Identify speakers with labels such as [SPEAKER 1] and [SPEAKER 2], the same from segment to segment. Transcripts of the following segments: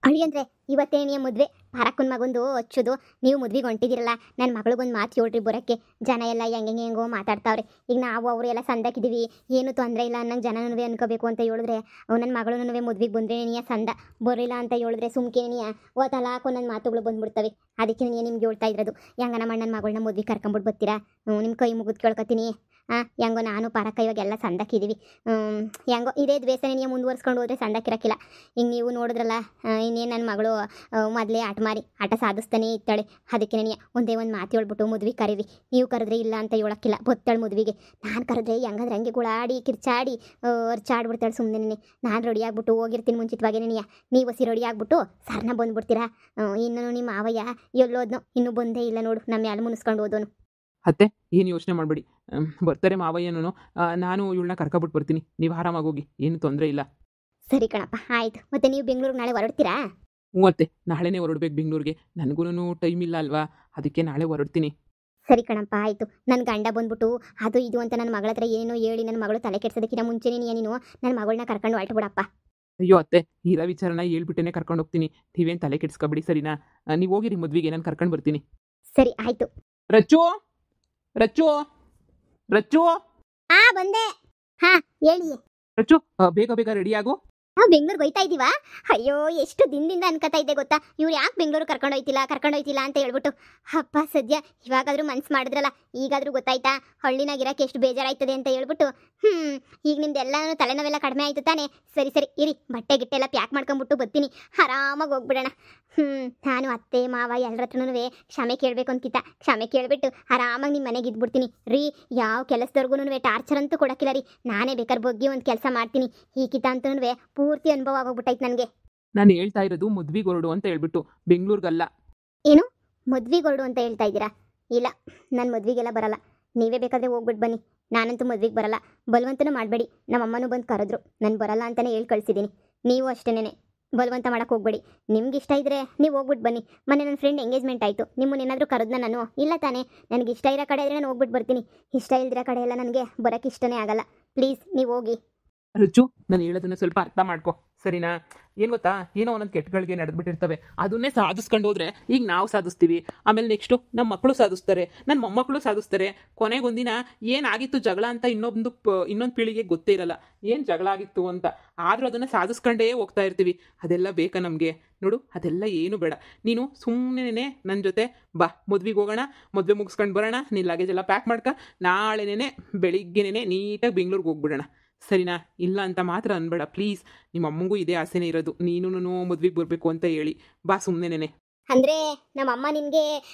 [SPEAKER 1] ಅಳಿಯಂದ್ರೆ ಇವತ್ತೇ ನೀ ಮದುವೆ ಪಾರಕ್ಕನ ಮಗಂದು ಹಚ್ಚೋದು. ನೀವು ಮದ್ವೆಗೆ ಹೊಂಟಿದಿರಲ್ಲ, ನನ್ನ ಮಗಳಿಗೊಂದು ಮಾತು ಹೇಳ್ರಿ ಬರೋಕ್ಕೆ. ಜನ ಎಲ್ಲ ಹೆಂಗೋ ಮಾತಾಡ್ತಾವ್ರೆ. ಈಗ ನಾವು ಅವರು ಎಲ್ಲ ಸಂದಕ್ಕಿದ್ದೀವಿ, ಏನು ತೊಂದರೆ ಇಲ್ಲ ಅನ್ನಂಗೆ ಜನನೂ ಅನ್ಕೋಬೇಕು ಅಂತ ಹೇಳಿದ್ರೆ, ನನ್ನ ಮಗಳೂ ಮದ್ವೆಗೆ ಬಂದರೆ ನೀ ಸಂದ ಬರಲಿಲ್ಲ ಅಂತ ಹೇಳಿದ್ರೆ ಸುಮ್ಕೆ ನೀ ಓದಲಾಕೋ ನನ್ನ ಮಾತುಗಳು ಬಂದ್ಬಿಡ್ತವೆ. ಅದಕ್ಕೆ ನೀನು ನಿಮ್ಗೆ ಹೇಳ್ತಾ ಇರೋದು, ಹೆಂಗನ ನನ್ನ ಮಗಳನ್ನ ಮದ್ವೆಗೆ ಕರ್ಕೊಂಬಿಟ್ಟು ಬರ್ತೀರಾ? ನಿಮ್ಮ ಕೈ ಮುಗಿದು ಕೇಳ್ಕೊತೀನಿ. ಹೆಂಗೋ ನಾನು ಪಾರಕ್ಕ ಇವಾಗೆಲ್ಲ ಸಂದಕ್ಕಿದ್ದೀವಿ. ಹೆಂಗೋ ಇದೇ ದ್ವೇಷನೇ ನೀವು ಮುಂದುವರ್ಸ್ಕೊಂಡು ಹೋದರೆ ಸಂದಕ್ಕಿರಕ್ಕಿಲ್ಲ. ಈಗ ನೀವು ನೋಡಿದ್ರಲ್ಲ, ಇನ್ನೇನು ನನ್ನ ಮಗಳು ಮೊದಲೇ ಆಟ ಸಾಧಿಸ್ತಾನೆ ಇರ್ತಾಳೆ. ಅದಕ್ಕೆ ನನಗೆ ಒಂದೇ ಒಂದು ಮಾತು ಹೇಳ್ಬಿಟ್ಟು ಮದ್ವೆ ಕರೀರಿ. ನೀವು ಕರೆದ್ರೆ ಇಲ್ಲ ಅಂತ ಹೇಳೋಕ್ಕಿಲ್ಲ, ಬತ್ತಾಳೆ ಮದ್ವೆಗೆ. ನಾನು ಕರೆದ್ರೆ ಹೆಂಗಂದ್ರೆ ಹಂಗೆ ಗುಳಾಡಿ ಕಿರ್ಚಾಡಿ ಅರ್ಚಾಡ್ಬಿಡ್ತಾಳೆ ಸುಮ್ಮನೆ. ನಾನು ರೆಡಿ ಆಗ್ಬಿಟ್ಟು ಹೋಗಿರ್ತೀನಿ ಮುಂಚಿತವಾಗಿ. ನೀವು ಹಸಿ ರೆಡಿ ಆಗ್ಬಿಟ್ಟು ಸರ್ನ ಬಂದುಬಿಡ್ತೀರಾ. ಇನ್ನೂ ನಿಮ್ಮ ಮಾವಯ್ಯ ಎಲ್ಲೋದ್ನೋ ಇನ್ನೂ ಬಂದೇ ಇಲ್ಲ ನೋಡು, ನಮ್ಮ ಮ್ಯಾಲೆ ಮುನಿಸ್ಕೊಂಡು ಹೋದೋನು.
[SPEAKER 2] ಅತ್ತೆ ಏನು ಯೋಚನೆ ಮಾಡಬೇಡಿ, ಬರ್ತಾರೆ ಮಾವಯ್ಯನೂ. ನಾನು ಇವಳನ್ನ ಕರ್ಕೊಬಿಟ್ಟು ಬರ್ತೀನಿ, ನೀವು ಆರಾಮಾಗೋಗಿ, ಏನು ತೊಂದರೆ ಇಲ್ಲ.
[SPEAKER 1] ಸರಿ ಕಣಪ್ಪ, ಆಯಿತು. ಮತ್ತೆ ನೀವು ಬೆಂಗಳೂರಿಗೆ ನಾಳೆ ಹೊರಡ್ತೀರಾ?
[SPEAKER 2] ಹ್ಞೂ ಅತ್ತೆ, ನಾಳೆನೇ ಹೊರಡ್ಬೇಕು ಬೆಂಗಳೂರಿಗೆ. ನನಗೂ ಟೈಮ್ ಇಲ್ಲ ಅಲ್ವಾ, ಅದಕ್ಕೆ ನಾಳೆ ಹೊರಡ್ತೀನಿ.
[SPEAKER 1] ಸರಿ ಕಣಪ್ಪ, ಆಯಿತು. ನನ್ನ ಗಂಡ ಬಂದ್ಬಿಟ್ಟು ಅದು ಇದು ಅಂತ ನನ್ನ ಮಗಳ ಹತ್ರ ಏನೋ ಹೇಳಿ ನನ್ನ ಮಗಳು ತಲೆ ಕೆಡ್ಸೋದಕ್ಕಿಂತ ಮುಂಚೆನೇ ನೀನು ನನ್ನ ಮಗಳನ್ನ ಕರ್ಕೊಂಡು ಹೊರಟುಬಿಡಪ್ಪ.
[SPEAKER 2] ಅಯ್ಯೋ ಅತ್ತೆ, ಇರೋ ವಿಚಾರನ ಹೇಳ್ಬಿಟ್ಟೇನೆ ಕರ್ಕೊಂಡು ಹೋಗ್ತೀನಿ, ನೀವೇನು ತಲೆ ಕೆಡ್ಸ್ಕೊಬಿಡಿ ಸರಿನಾ? ನೀವು ಹೋಗಿರಿ ಮದ್ವೆಗೆ, ನಾನು ಕರ್ಕೊಂಡು ಬರ್ತೀನಿ.
[SPEAKER 1] ಸರಿ ಆಯಿತು.
[SPEAKER 2] ರಚ್ಚು ರಚ್ಚು ರಚ್ಚು
[SPEAKER 1] ಬಂದೆ. ಹೇಳಿ
[SPEAKER 2] ರಚ್ಚು, ಬೇಗ ಬೇಗ ರೆಡಿ ಆಗು.
[SPEAKER 1] ನಾವು ಬೆಂಗಳೂರಿಗೆ ಹೋಯ್ತಾ ಇದ್ದೀವಾ? ಅಯ್ಯೋ, ಎಷ್ಟು ದಿನದಿಂದ ಅನ್ಕೋತಾ ಇದ್ದೆ ಗೊತ್ತಾ, ಇವ್ರು ಯಾಕೆ ಬೆಂಗಳೂರು ಕರ್ಕೊಂಡು ಹೋಯ್ತಿಲ್ಲ ಅಂತ ಹೇಳ್ಬಿಟ್ಟು. ಅಪ್ಪ ಸದ್ಯ ಇವಾಗಾದರೂ ಮನ್ಸು ಮಾಡಿದ್ರಲ್ಲ, ಈಗಾದರೂ ಗೊತ್ತಾಯ್ತಾ ಹಳ್ಳಿನಾಗಿರೋಕೆ ಎಷ್ಟು ಬೇಜಾರಾಯ್ತದೆ ಅಂತ ಹೇಳ್ಬಿಟ್ಟು. ಈಗ ನಿಮ್ದೆಲ್ಲನೂ ತಲೆನೋವೆಲ್ಲ ಕಡಿಮೆ ಆಯಿತು ತಾನೇ? ಸರಿ ಇರಿ, ಬಟ್ಟೆ ಗಿಟ್ಟೆಲ್ಲ ಪ್ಯಾಕ್ ಮಾಡ್ಕೊಂಬಿಟ್ಟು ಬರ್ತೀನಿ, ಆರಾಮಾಗಿ ಹೋಗ್ಬಿಡೋಣ. ನಾನು ಅತ್ತೆ ಮಾವ ಎಲ್ಲರ ಹತ್ರನೂ ಕ್ಷಮೆ ಕೇಳಬೇಕು ಅಂತಿತ್ತ. ಕ್ಷಮೆ ಕೇಳಿಬಿಟ್ಟು ಆರಾಮಾಗಿ ನಿಮ್ಮ ಮನೆಗೆ ಇದ್ಬಿಡ್ತೀನಿ ರೀ. ಯಾವ ಕೆಲಸದವ್ರಿಗೂ ಟಾರ್ಚರ್ ಅಂತೂ ಕೊಡೋಕ್ಕಿಲ್ಲ ರೀ. ನಾನೇ ಬೇಕಾದ್ರೆ ಬಗ್ಗೆ ಒಂದು ಕೆಲಸ ಮಾಡ್ತೀನಿ. ಈಗಿತ ಅಂತೂ ಪೂರ್ತಿ ಅನುಭವ ಆಗೋಗ್ಬಿಟ್ಟೈತೆ ನನಗೆ.
[SPEAKER 2] ನಾನು ಹೇಳ್ತಾ ಇರೋದು ಮದ್ವೆಗೆ ಹೊರಡು ಅಂತ ಹೇಳ್ಬಿಟ್ಟು, ಬೆಂಗಳೂರಿಗಲ್ಲ.
[SPEAKER 1] ಏನು ಮದ್ವೆಗೆ ಹೊರಡು ಅಂತ ಹೇಳ್ತಾ ಇದ್ದೀರಾ? ಇಲ್ಲ, ನಾನು ಮದ್ವೆಗೆಲ್ಲ ಬರಲ್ಲ. ನೀವೇ ಬೇಕಾದರೆ ಹೋಗ್ಬಿಟ್ಟು ಬನ್ನಿ, ನಾನಂತೂ ಮದ್ವೆಗೆ ಬರಲ್ಲ. ಬಲವಂತನೂ ಮಾಡಬೇಡಿ. ನಮ್ಮಮ್ಮನೂ ಬಂದು ಕರೆದ್ರು, ನಾನು ಬರಲ್ಲ ಅಂತಲೇ ಹೇಳಿ ಕಳಿಸಿದ್ದೀನಿ. ನೀವು ಅಷ್ಟೇನೆ, ಬಲವಂತ ಮಾಡೋಕ್ಕೆ ಹೋಗ್ಬೇಡಿ. ನಿಮ್ಗೆ ಇಷ್ಟ ಇದ್ದರೆ ನೀವು ಹೋಗ್ಬಿಟ್ಟು ಬನ್ನಿ. ಮೊನ್ನೆ ನನ್ನ ಫ್ರೆಂಡ್ ಎಂಗೇಜ್ಮೆಂಟ್ ಆಯಿತು, ನಿಮ್ಮನ್ನೇನಾದರೂ ಕರೆದ್ನ ನಾನು? ಇಲ್ಲ ತಾನೇ. ನನಗೆ ಇಷ್ಟ ಇರೋ ಕಡೆ ಇದ್ದರೆ ನಾನು ಹೋಗ್ಬಿಟ್ಟು ಬರ್ತೀನಿ. ಇಷ್ಟ ಇಲ್ದಿರೋ ಕಡೆ ಎಲ್ಲ ನನಗೆ ಬರೋಕ್ಕೆ ಇಷ್ಟನೇ ಆಗಲ್ಲ. ಪ್ಲೀಸ್ ನೀವು ಹೋಗಿ.
[SPEAKER 2] ರಚ್ಚು, ನಾನು ಹೇಳೋದನ್ನ ಸ್ವಲ್ಪ ಅರ್ಥ ಮಾಡ್ಕೊ ಸರಿನಾ? ಏನು ಗೊತ್ತಾ, ಏನೋ ಒಂದೊಂದು ಕೆಟ್ಟಗಳಿಗೆ ನಡೆದ್ಬಿಟ್ಟಿರ್ತವೆ, ಅದನ್ನೇ ಸಾಧಿಸ್ಕೊಂಡು ಹೋದ್ರೆ ಈಗ ನಾವು ಸಾಧಿಸ್ತೀವಿ, ಆಮೇಲೆ ನೆಕ್ಸ್ಟು ನಮ್ಮ ಮಕ್ಕಳು ಸಾಧಿಸ್ತಾರೆ, ನನ್ನ ಮೊಮ್ಮಕ್ಕಳು ಸಾಧಿಸ್ತಾರೆ. ಕೊನೆಗೊಂದಿನ ಏನಾಗಿತ್ತು ಜಗಳ ಅಂತ ಇನ್ನೊಂದು ಪೀಳಿಗೆಗೆ ಗೊತ್ತೇ ಇರಲ್ಲ, ಏನು ಜಗಳ ಆಗಿತ್ತು ಅಂತ. ಆದರೂ ಅದನ್ನು ಸಾಧಿಸ್ಕೊಂಡೇ ಹೋಗ್ತಾ ಇರ್ತೀವಿ. ಅದೆಲ್ಲ ಬೇಕಾ ನಮಗೆ? ನೋಡು, ಅದೆಲ್ಲ ಏನು ಬೇಡ. ನೀನು ಸುಮ್ಮನೆ ನನ್ನ ಜೊತೆ ಬಾ, ಮದ್ವೆಗೆ ಹೋಗೋಣ, ಮದುವೆ ಮುಗಿಸ್ಕೊಂಡು ಬರೋಣ. ನಿನ್ನ ಲಗೇಜ್ ಎಲ್ಲ ಪ್ಯಾಕ್ ಮಾಡ್ಕ, ನಾಳೆನೇ ಬೆಳಿಗ್ಗೆನೇ ನೀಟಾಗಿ ಬೆಂಗಳೂರಿಗೆ ಹೋಗ್ಬಿಡೋಣ, ಸರಿನಾ? ಇಲ್ಲ ಅಂತ ಮಾತ್ರ ಅನ್ಬೇಡ ಪ್ಲೀಸ್. ನಿಮ್ಮ ಅಮ್ಮಂಗೂ ಇದೇ ಆಸೆನೇ ಇರೋದು, ನೀನು ಮದ್ವೆಗೆ ಬರಬೇಕು ಅಂತ ಹೇಳಿ. ಬಾ ಸುಮ್ಮನೆ.
[SPEAKER 1] ಅಂದರೆ ನಮ್ಮಮ್ಮ ನಿನಗೆ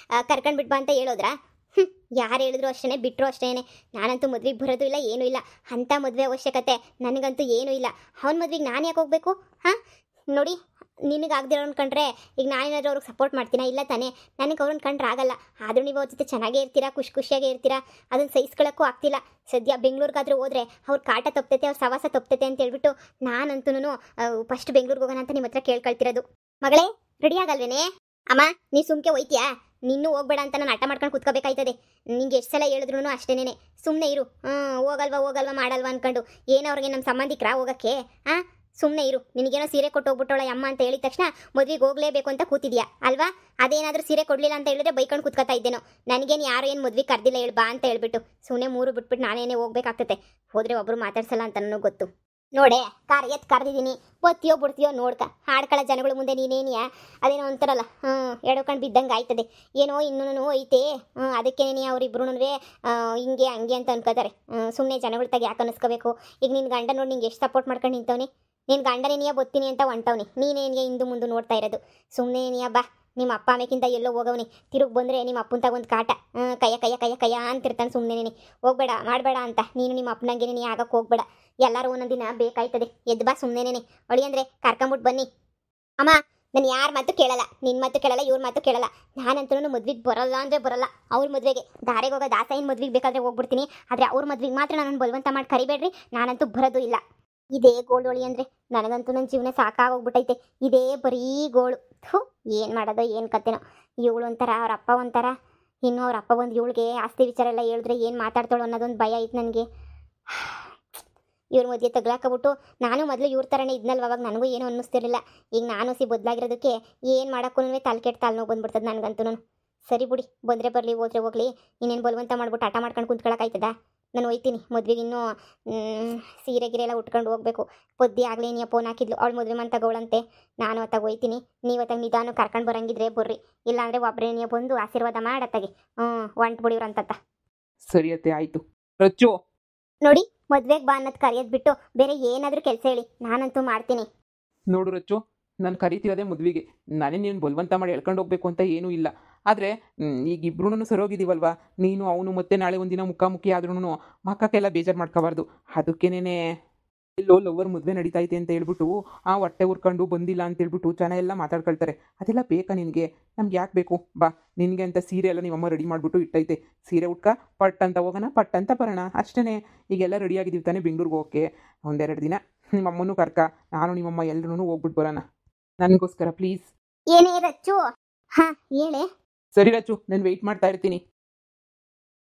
[SPEAKER 1] ಕರ್ಕೊಂಡು ಬಿಟ್ಟು ಬಾ ಅಂತ ಹೇಳೋದ್ರಾ? ಯಾರು ಹೇಳಿದ್ರು ಅಷ್ಟೇ, ಬಿಟ್ಟರು ಅಷ್ಟೇ. ನಾನಂತೂ ಮದ್ವೆಗೆ ಬರೋದು ಇಲ್ಲ, ಏನೂ ಇಲ್ಲ. ಅಂಥ ಮದುವೆ ಅವಶ್ಯಕತೆ ನನಗಂತೂ ಏನೂ ಇಲ್ಲ. ಅವನ ಮದ್ವೆಗೆ ನಾನು ಯಾಕೆ ಹೋಗ್ಬೇಕು? ನೋಡಿ, ನಿನಗಾಗದಿರೋ ಕಂಡ್ರೆ ಈಗ ನಾನೇನಾದರೂ ಅವ್ರಿಗೆ ಸಪೋರ್ಟ್ ಮಾಡ್ತೀನ? ಇಲ್ಲ ತಾನೇ. ನನಗೆ ಅವ್ರನ್ನ ಕಂಡ್ರೆ ಆಗಲ್ಲ. ಆದರೂ ನೀವು ಅವ್ರ ಜೊತೆ ಚೆನ್ನಾಗೇ ಇರ್ತೀರಾ, ಖುಷಿಯಾಗೇ ಇರ್ತೀರಾ. ಅದನ್ನು ಸಹಿಸ್ಕೊಳ್ಳೋಕ್ಕೂ ಆಗ್ತಿಲ್ಲ. ಸದ್ಯ ಬೆಂಗಳೂರಿಗಾದರೂ ಹೋದರೆ ಅವ್ರ ಕಾಟ ತಪ್ತೈತೆ, ಅವ್ರ ಸವಾಸ ತಪ್ತೈತೆ ಅಂತ ಹೇಳ್ಬಿಟ್ಟು ನಾನಂತೂ ಫಸ್ಟ್ ಬೆಂಗಳೂರಿಗೆ ಹೋಗೋಣ ಅಂತ ನಿಮ್ಮ ಹತ್ರ ಕೇಳ್ಕೊಳ್ತಿರೋದು. ಮಗಳೇ, ರೆಡಿ ಆಗಲ್ವೇನೆ? ಅಮ್ಮ, ನೀ ಸುಮ್ಕೆ ಹೋಯ್ತೀಯಾ? ನಿನ್ನೂ ಹೋಗ್ಬೇಡ ಅಂತ ನಾನು ಆಟ ಮಾಡ್ಕೊಂಡು ಕೂತ್ಕೋಬೇಕಾಯ್ತದೆ. ನಿಂಗೆ ಎಷ್ಟು ಸಲ ಹೇಳಿದ್ರು ಅಷ್ಟೇನೆ. ಸುಮ್ಮನೆ ಇರು. ಹೋಗಲ್ವಾ ಮಾಡಲ್ವಾ ಅಂದ್ಕೊಂಡು ಏನೋ ಅವ್ರಿಗೆ ನಮ್ಮ ಸಂಬಂಧಿಕರ ಹೋಗೋಕ್ಕೆ? ಸುಮ್ಮನೆ ಇರು. ನಿನಗೇನೋ ಸೀರೆ ಕೊಟ್ಟು ಹೋಗ್ಬಿಟ್ಟೋಳ ಅಮ್ಮ ಅಂತ ಹೇಳಿದ ತಕ್ಷಣ ಮದುವೆಗೆ ಹೋಗಲೇಬೇಕು ಅಂತ ಕೂತಿದ್ಯಾ ಅಲ್ವಾ? ಅದೇನಾದರೂ ಸೀರೆ ಕೊಡಲಿಲ್ಲ ಅಂತ ಹೇಳಿದ್ರೆ ಬೈಕೊಂಡು ಕೂತ್ಕೊತಾ ಇದ್ದೇನೋ. ನನಗೇನು ಯಾರು ಏನು ಮದುವೆ ಕರೆದಿಲ್ಲ ಹೇಳ್ಬಾ ಅಂತ ಹೇಳ್ಬಿಟ್ಟು ಸುಮ್ಮನೆ ಮೂರು ಬಿಟ್ಬಿಟ್ಟು ನಾನೇನೇ ಹೋಗ್ಬೇಕಾಗ್ತದೆ. ಹೋದರೆ ಒಬ್ಬರು ಮಾತಾಡ್ಸಲ್ಲ ಅಂತ ನನಗೆ ಗೊತ್ತು. ನೋಡೆ, ಕರೆದಿದ್ದೀನಿ, ಬತ್ತೀಯೋ ಬಿಡ್ತೀಯೋ ನೋಡ್ಕ. ಹಾಡ್ಕೊಳ್ಳೋ ಜನಗಳ ಮುಂದೆ ನೀನೇನಿಯಾ ಅದೇನೋ ಅಂತಾರಲ್ಲ, ಎಡ್ಕೊಂಡು ಬಿದ್ದಂಗೆ ಆಯ್ತದೆ. ಏನೋ ಇನ್ನೂ ಐತೆ, ಅದಕ್ಕೇನೆ ಅವರಿಬ್ರು ಹಿಂಗೆ ಹಂಗೆ ಅಂತ ಅನ್ಕೋತಾರೆ. ಸುಮ್ಮನೆ ಜನಗಳ ತಾಗ ಯಾಕೆ ಅನ್ನಿಸ್ಕೋಬೇಕು? ಈಗ ನಿನ್ನ ಗಂಡ ನೋಡಿ ನಿಂಗೆ ಎಷ್ಟು ಸಪೋರ್ಟ್ ಮಾಡ್ಕೊಂಡು ನಿಂತವನಿ. ನಿನ್ನ ಗಂಡನೇನಿಯ ಬತ್ತೀನಿ ಅಂತ ಹೊಂಟವನಿ, ನೀನೇನಿಯ ಹಿಂದು ಮುಂದೆ ನೋಡ್ತಾ ಇರೋದು. ಸುಮ್ಮನೆ ಬಾ. ನಿಮ್ಮ ಅಪ್ಪ ಅಮ್ಮಕ್ಕಿಂತ ಎಲ್ಲೋ ಹೋಗವನಿ. ತಿರುಗಿ ಬಂದರೆ ನಿಮ್ಮ ಅಪ್ಪನ ತಗೊಂಡು ಕಾಟ ಕಯ್ಯ ಅಂತಿರ್ತಾನೆ. ಸುಮ್ಮನೆ ಹೋಗ್ಬೇಡ, ಮಾಡಬೇಡ ಅಂತ. ನೀನು ನಿಮ್ಮ ಅಪ್ಪನಂಗೆ ನೀ ಆಗಕ್ಕೆ ಹೋಗ್ಬೇಡ. ಎಲ್ಲರೂ ಒಂದೊಂದು ದಿನ ಬೇಕಾಯ್ತದೆ. ಎದ್ದು ಬಾ ಸುಮ್ಮನೆ. ಒಳಿ ಅಂದರೆ ಕರ್ಕೊಂಬಿಟ್ಟು ಬನ್ನಿ. ಅಮ್ಮ, ನಾನು ಯಾರ ಮಾತು ಕೇಳಲ್ಲ, ನಿನ್ನ ಮಾತು ಕೇಳಲ್ಲ, ಇವ್ರ ಮಾತು ಕೇಳಲ್ಲ. ನಾನಂತೂ ಮದ್ವೆಗೆ ಬರಲ್ಲ ಅಂದರೆ ಬರಲ್ಲ. ಅವ್ರ ಮದುವೆಗೆ ದಾರಿಗೆ ಹೋಗೋ ದಾಸಾಯಿನ ಮದ್ವೆಗೆ ಬೇಕಾದರೆ ಹೋಗ್ಬಿಡ್ತೀನಿ. ಆದರೆ ಅವ್ರ ಮದ್ವೆಗೆ ಮಾತ್ರ ನಾನು ಬಲವಂತ ಮಾಡಿ ಕರಿಬೇಡ್ರಿ. ನಾನಂತೂ ಬರೋದು ಇಲ್ಲ. ಇದೇ ಗೋಲ್ಡೋಳಿ ಅಂದರೆ ನನಗಂತೂ ನನ್ನ ಜೀವನ ಸಾಕಾಗೋಗ್ಬಿಟ್ಟೈತೆ. ಇದೇ ಬರೀ ಗೋಳು. ಏನು ಮಾಡೋದೋ ಏನು ಕತೆನೋ. ಇವಳು ಒಂಥರ, ಅವ್ರ ಅಪ್ಪ ಒಂಥರ. ಇನ್ನೂ ಅವ್ರ ಅಪ್ಪ ಬಂದು ಇವಳಿಗೆ ಆಸ್ತಿ ವಿಚಾರ ಎಲ್ಲ ಹೇಳಿದ್ರೆ ಏನು ಮಾತಾಡ್ತಾಳೋ ಅನ್ನೋದೊಂದು ಭಯ ಐತೆ ನನಗೆ. ಇವ್ರ ಮಧ್ಯೆ ತಗ್ಲಾಕಬಿಟ್ಟು ನಾನು ಮೊದಲು ಇವ್ರ ಥರನೇ ಇದ್ನಲ್ವ, ಅವಾಗ ನನಗೂ ಏನೂ ಅನ್ನಿಸ್ತಿರಲಿಲ್ಲ. ಈಗ ನಾನು ಬದಲಾಗಿರೋದಕ್ಕೆ ಏನು ಮಾಡೋಕ್ಕೂ ತಲೆ ಕೆಟ್ಟು ತಲೆ ನೋವು ಬಂದ್ಬಿಡ್ತದೆ ನನಗಂತೂ. ಸರಿ ಬಿಡಿ, ಬಂದರೆ ಬರಲಿ ಹೋದ್ರೆ ಹೋಗಲಿ, ಇನ್ನೇನು ಬಲವಂತ ಮಾಡ್ಬಿಟ್ಟು ಆಟ ಮಾಡ್ಕೊಂಡು ಕುಂತ್ಕೊಳ್ಳೋಕ್ಕಾಯ್ತದ? ನಾನು ಹೋಯ್ತೀನಿ ಮದುವೆಗೆ. ಇನ್ನೂ ಸೀರೆ ಗಿರೆ ಎಲ್ಲ ಉಟ್ಕೊಂಡು ಹೋಗ್ಬೇಕು. ಪೊದ್ದಿ ಆಗಲೇ ನೀ ಫೋನ್ ಹಾಕಿದ್ಲು, ಅವಳು ಮದುವೆ ಮನೆ ತಗೋಳಂತೆ. ನಾನು ಅತ್ತಾಗ ಹೋಯ್ತೀನಿ, ನೀವು ಅತ್ತಾಗ ನಿಧಾನ ಕರ್ಕೊಂಡು ಬರಂಗಿದ್ರೆ ಬರ್ರಿ, ಇಲ್ಲಾಂದರೆ ಒಬ್ಬರೇ ನೀವು ಬಂದು ಆಶೀರ್ವಾದ ಮಾಡತ್ತಾಗೆ ಹೊಂಟು ಬಿಡಿವ್ರಂತ.
[SPEAKER 2] ಸರಿ ಅತ್ತೆ, ಆಯಿತು. ರಚ್ಚು,
[SPEAKER 1] ನೋಡಿ, ಮದ್ವೆಗೆ ಬಾ ಅನ್ನೋದು ಕರೆಯೋದು ಬಿಟ್ಟು ಬೇರೆ ಏನಾದರೂ ಕೆಲಸ ಹೇಳಿ, ನಾನಂತೂ ಮಾಡ್ತೀನಿ.
[SPEAKER 2] ನೋಡು ರಚ್ಚು, ನಾನು ಕರಿತಿರೋದೇ ಮದುವೆಗೆ. ನಾನೇ ನೀನು ಬಲವಂತ ಮಾಡಿ ಎಳ್ಕೊಂಡು ಹೋಗ್ಬೇಕು ಅಂತ ಏನೂ ಇಲ್ಲ. ಆದರೆ ಈಗ ಇಬ್ರು ಸರೋಗಿದ್ದೀವಲ್ವ, ನೀನು ಅವನು ಮತ್ತೆ ನಾಳೆ ಒಂದಿನ ಮುಖಾಮುಖಿ ಆದ್ರೂ ಮಕ್ಕಕ್ಕೆಲ್ಲ ಬೇಜಾರು ಮಾಡ್ಕೋಬಾರ್ದು. ಅದಕ್ಕೇನೆ ಎಲ್ಲೋ ಲವರ್ ಮದುವೆ ನಡೀತೈತೆ ಅಂತ ಹೇಳ್ಬಿಟ್ಟು ಆ ಹೊಟ್ಟೆ ಉರ್ಕೊಂಡು ಬಂದಿಲ್ಲ ಅಂತ ಹೇಳ್ಬಿಟ್ಟು ಜನ ಎಲ್ಲ ಮಾತಾಡ್ಕೊಳ್ತಾರೆ. ಅದೆಲ್ಲ ಬೇಕಾ ನಿನಗೆ? ನಮ್ಗೆ ಯಾಕೆ ಬೇಕು? ಬಾ, ನಿನಗೆ ಅಂತ ಸೀರೆ ಎಲ್ಲ ನಿಮ್ಮಮ್ಮ ರೆಡಿ ಮಾಡಿಬಿಟ್ಟು ಇಟ್ಟೈತೆ. ಸೀರೆ ಉಟ್ಕ ಪಟ್ ಅಂತ ಹೋಗೋಣ, ಪಟ್ ಅಂತ ಬರೋಣ, ಅಷ್ಟೇ. ಈಗೆಲ್ಲ ರೆಡಿಯಾಗಿದ್ದೀವಿ ತಾನೇ ಬೆಂಗ್ಳೂರಿಗೆ ಹೋಗೋಕ್ಕೆ. ಒಂದೆರಡು ದಿನ ನಿಮ್ಮಮ್ಮನೂ ಕರ್ಕ, ನಾನು ನಿಮ್ಮಮ್ಮ ಎಲ್ಲರೂ ಹೋಗ್ಬಿಟ್ಟು ಬರೋಣ. ನನಗೋಸ್ಕರ ಪ್ಲೀಸ್.
[SPEAKER 1] ಏನೇ ರಚ್ಚು? ಹಾಂ ಹೇಳೆ.
[SPEAKER 2] ಸರಿ ರಚ್ಚು, ನಾನು ವೆಯ್ಟ್ ಮಾಡ್ತಾ ಇರ್ತೀನಿ.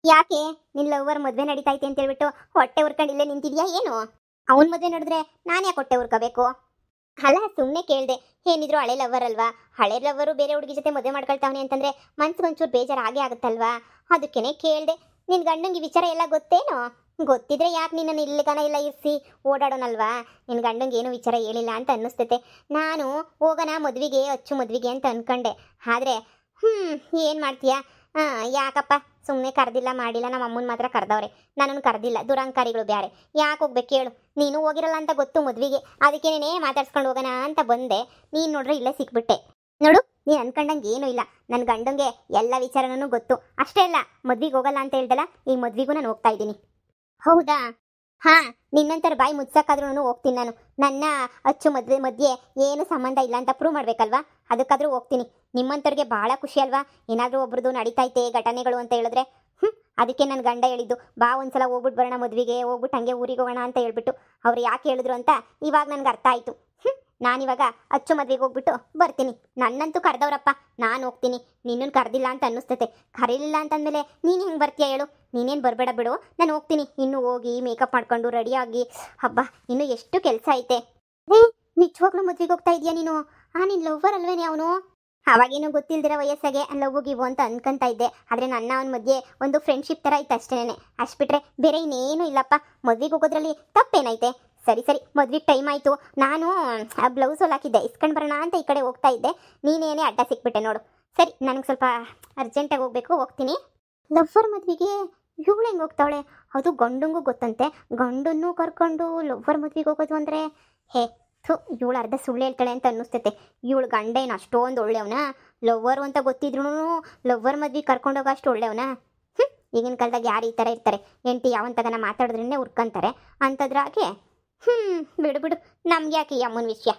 [SPEAKER 1] ಯಾಕೆ ನಿನ್ನ ಲವರ್ ಮದುವೆ ನಡೀತೈತೆ ಅಂತ ಹೇಳ್ಬಿಟ್ಟು ಹೊಟ್ಟೆ ಉರ್ಕೊಂಡು ಇಲ್ಲೇ ನಿಂತಿದ್ಯಾ ಏನು? ಅವನ ಮದುವೆ ನೋಡಿದ್ರೆ ನಾನು ಯಾಕೆ ಹೊಟ್ಟೆ ಉರ್ಕೋಬೇಕು? ಅಲ್ಲ, ಸುಮ್ಮನೆ ಕೇಳಿದೆ. ಏನಿದ್ರು ಹಳೆ ಲವರ್ ಅಲ್ವಾ, ಹಳೆ ಲವರು ಬೇರೆ ಹುಡುಗಿ ಜೊತೆ ಮದುವೆ ಮಾಡ್ಕೊಳ್ತಾವನೆ ಅಂತಂದ್ರೆ ಮನ್ಸಿಗೊಂಚೂರು ಬೇಜಾರು ಆಗೇ ಆಗುತ್ತಲ್ವಾ, ಅದಕ್ಕೇನೆ ಕೇಳಿದೆ. ನಿನ್ನ ಗಂಡಂಗೆ ವಿಚಾರ ಎಲ್ಲ ಗೊತ್ತೇನೋ? ಗೊತ್ತಿದ್ರೆ ಯಾಕೆ ನಿನ್ನನ್ನು ಇಲ್ಲಿಗನ ಎಲ್ಲ ಇರಿಸಿ ಓಡಾಡೋನಲ್ವಾ? ನಿನ್ನ ಗಂಡಂಗೆ ಏನೂ ವಿಚಾರ ಹೇಳಿಲ್ಲ ಅಂತ ಅನ್ನಿಸ್ತೈತೆ. ನಾನು ಹೋಗೋಣ ಮದುವೆಗೆ, ಅಚ್ಚು ಮದುವೆಗೆ ಅಂತ ಅಂದ್ಕೊಂಡೆ. ಆದರೆ ಏನು ಮಾಡ್ತೀಯಾ? ಯಾಕಪ್ಪ ಸುಮ್ಮನೆ ಕರೆದಿಲ್ಲ ಮಾಡಿಲ್ಲ. ನಮ್ಮ ಅಮ್ಮನ ಮಾತ್ರ ಕರೆದವ್ರೆ, ನನ್ನನ್ನು ಕರೆದಿಲ್ಲ. ದುರಂಕಾರಿಗಳು ಬ್ಯಾರೆ. ಯಾಕೆ ಹೋಗ್ಬೇಕು ಹೇಳು? ನೀನು ಹೋಗಿರಲ್ಲ ಅಂತ ಗೊತ್ತು ಮದುವೆಗೆ, ಅದಕ್ಕೇನೇ ಮಾತಾಡ್ಸ್ಕೊಂಡು ಹೋಗೋಣ ಅಂತ ಬಂದೆ. ನೀನು ನೋಡ್ರೆ ಇಲ್ಲೇ ಸಿಕ್ಬಿಟ್ಟೆ. ನೋಡು, ನೀನು ಅನ್ಕೊಂಡಂಗೆ ಏನೂ ಇಲ್ಲ. ನನ್ನ ಗಂಡಂಗೆ ಎಲ್ಲ ವಿಚಾರನೂ ಗೊತ್ತು. ಅಷ್ಟೇ ಅಲ್ಲ, ಮದ್ವೆಗೆ ಹೋಗಲ್ಲ ಅಂತ ಹೇಳ್ದಲ್ಲ, ಈ ಮದ್ವೆಗೂ ನಾನು ಹೋಗ್ತಾ ಇದ್ದೀನಿ. ಹೌದಾ? ಹಾಂ, ನಿನ್ನಂತರ ಬಾಯಿ ಮುಚ್ಚಕ್ಕಾದ್ರೂ ಹೋಗ್ತೀನಿ ನಾನು. ನನ್ನ ಅಚ್ಚು ಮದುವೆ ಮಧ್ಯೆ ಏನು ಸಂಬಂಧ ಇಲ್ಲ ಅಂತ ಪ್ರೂವ್ ಮಾಡಬೇಕಲ್ವಾ? ಅದಕ್ಕಾದ್ರೂ ಹೋಗ್ತೀನಿ. ನಿಮ್ಮಂಥವ್ರಿಗೆ ಭಾಳ ಖುಷಿ ಅಲ್ವಾ ಏನಾದರೂ ಒಬ್ರದ್ದು ನಡೀತೈತೆ ಘಟನೆಗಳು ಅಂತ ಹೇಳಿದ್ರೆ. ಅದಕ್ಕೆ ನನ್ನ ಗಂಡ ಹೇಳಿದ್ದು, ಬಾ ಒಂದ್ಸಲ ಹೋಗ್ಬಿಟ್ಟು ಬರೋಣ ಮದುವೆಗೆ, ಹೋಗ್ಬಿಟ್ಟು ಹಂಗೆ ಊರಿಗೆ ಹೋಗೋಣ ಅಂತ ಹೇಳ್ಬಿಟ್ಟು. ಅವ್ರು ಯಾಕೆ ಹೇಳಿದ್ರು ಅಂತ ಇವಾಗ ನನಗೆ ಅರ್ಥ ಆಯಿತು. ನಾನಿವಾಗ ಅಚ್ಚು ಮದುವೆಗೆ ಹೋಗ್ಬಿಟ್ಟು ಬರ್ತೀನಿ. ನನ್ನಂತೂ ಕರೆದವ್ರಪ್ಪ, ನಾನು ಹೋಗ್ತೀನಿ. ನಿನ್ನನ್ನು ಕರೆದಿಲ್ಲ ಅಂತ ಅನ್ನಿಸ್ತೈತೆ. ಕರೀಲಿಲ್ಲ ಅಂತಂದಮೇಲೆ ನೀನು ಹೆಂಗೆ ಬರ್ತೀಯ ಹೇಳು? ನೀನೇನು ಬರಬೇಡ ಬಿಡು, ನಾನು ಹೋಗ್ತೀನಿ. ಇನ್ನೂ ಹೋಗಿ ಮೇಕಪ್ ಮಾಡ್ಕೊಂಡು ರೆಡಿಯಾಗಿ, ಹಬ್ಬ ಇನ್ನೂ ಎಷ್ಟು ಕೆಲಸ ಐತೆ. ನಿಜವಾಗ್ಲೂ ಮದುವೆಗೆ ಹೋಗ್ತಾ ಇದೆಯಾ ನೀನು? ನಿನ್ನ ಲವ್ವರ್ ಅಲ್ವೇನೆ ಅವನು? ಅವಾಗೇನು ಗೊತ್ತಿಲ್ದಿರೋ ವಯಸ್ಸಾಗೆ ಲವ್ ಗಿವು ಅಂತ ಅನ್ಕೊಂತ ಇದ್ದೆ. ಆದರೆ ನನ್ನ ಅವನ ಮಧ್ಯೆ ಒಂದು ಫ್ರೆಂಡ್ಶಿಪ್ ಥರ ಇತ್ತು ಅಷ್ಟೇನೆ. ಅಷ್ಟು ಬಿಟ್ಟರೆ ಬೇರೆ ಇನ್ನೇನು ಇಲ್ಲಪ್ಪ. ಮದುವೆಗೆ ಹೋಗೋದ್ರಲ್ಲಿ ತಪ್ಪೇನೈತೆ? ಸರಿ ಸರಿ, ಮದ್ವೆಗೆ ಟೈಮ್ ಆಯಿತು. ನಾನು ಆ ಬ್ಲೌಸ್ ಹೊಲಾಕಿದ್ದೆ, ಇಸ್ಕೊಂಡು ಬರೋಣ ಅಂತ ಈ ಕಡೆ ಹೋಗ್ತಾ ಇದ್ದೆ. ನೀನೇನೇ ಅಡ್ಡ ಸಿಕ್ಬಿಟ್ಟೆ ನೋಡು. ಸರಿ, ನನಗೆ ಸ್ವಲ್ಪ ಅರ್ಜೆಂಟಾಗಿ ಹೋಗಬೇಕು, ಹೋಗ್ತೀನಿ. ಲವ್ವರ್ ಮದುವೆಗೆ ಇವಳು ಹೆಂಗೆ ಹೋಗ್ತಾವಳೆ? ಅದು ಗಂಡಂಗೂ ಗೊತ್ತಂತೆ. ಗಂಡನ್ನು ಕರ್ಕೊಂಡು ಲವ್ವರ್ ಮದುವೆಗೆ ಹೋಗೋದು ಅಂದರೆ ಇವಳು ಅರ್ಧ ಸುಳ್ಳು ಹೇಳ್ತಾಳೆ ಅಂತ ಅನ್ನಿಸ್ತೈತೆ. ಇವಳು ಗಂಡ ಏನು ಅಷ್ಟೊಂದು ಒಳ್ಳೆಯವನ? ಲವ್ವರು ಅಂತ ಗೊತ್ತಿದ್ರು ಲವ್ವರ್ ಮದ್ವೆಗೆ ಕರ್ಕೊಂಡೋಗೋ ಅಷ್ಟು ಒಳ್ಳೆಯವನ? ಈಗಿನ ಕಾಲದಾಗ ಯಾರು ಈ ಥರ ಇರ್ತಾರೆ? ಹೆಂಡತಿ ಯಾವಂತಗನ ಮಾತಾಡಿದ್ರೇ ಉರ್ಕೊಂತಾರೆ. ಅಂಥದ್ರಾಗೆ ಬಿಡು ಬಿಡು, ನಮ್ಗೆ ಯಾಕೆ ಈ ಅಮ್ಮನ ವಿಷಯ.